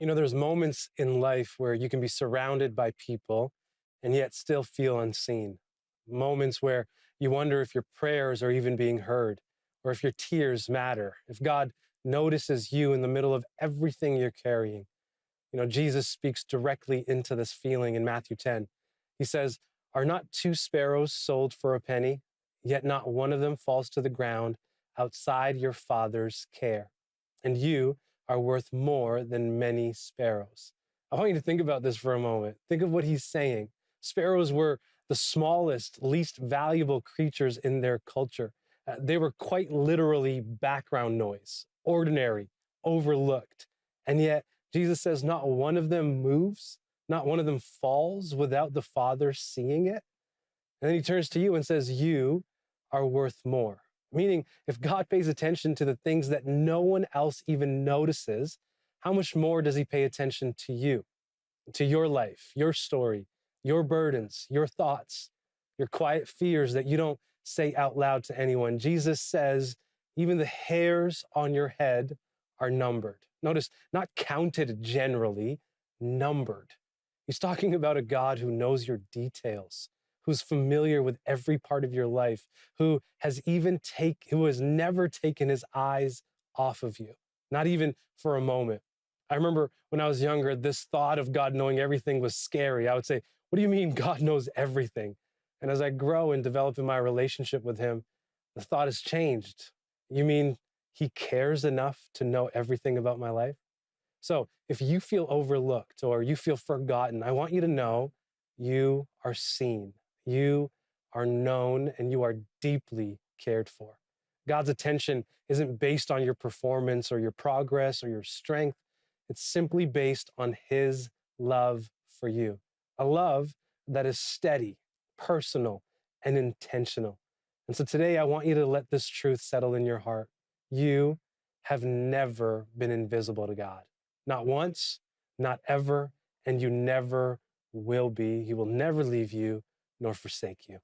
There's moments in life where you can be surrounded by people and yet still feel unseen. Moments where you wonder if your prayers are even being heard or if your tears matter, if God notices you in the middle of everything you're carrying. Jesus speaks directly into this feeling in Matthew 10. He says, "Are not two sparrows sold for a penny? Yet not one of them falls to the ground outside your Father's care. And you are worth more than many sparrows." I want you to think about this for a moment. Think of what he's saying. Sparrows were the smallest, least valuable creatures in their culture. They were quite literally background noise, ordinary, overlooked. And yet, Jesus says not one of them moves, not one of them falls without the Father seeing it. And then he turns to you and says, "You are worth more." Meaning, if God pays attention to the things that no one else even notices, how much more does he pay attention to you, to your life, your story, your burdens, your thoughts, your quiet fears that you don't say out loud to anyone? Jesus says, even the hairs on your head are numbered. Notice, not counted generally, numbered. He's talking about a God who knows your details, who's familiar with every part of your life, who who has never taken his eyes off of you, not even for a moment. I remember when I was younger, this thought of God knowing everything was scary. I would say, "What do you mean God knows everything?" And as I grow and develop in my relationship with him, the thought has changed. You mean he cares enough to know everything about my life? So if you feel overlooked or you feel forgotten, I want you to know you are seen, you are known, and you are deeply cared for. God's attention isn't based on your performance or your progress or your strength. It's simply based on his love for you, a love that is steady, personal, and intentional. And so today I want you to let this truth settle in your heart. You have never been invisible to God. Not once, not ever, and you never will be. He will never leave you nor forsake you.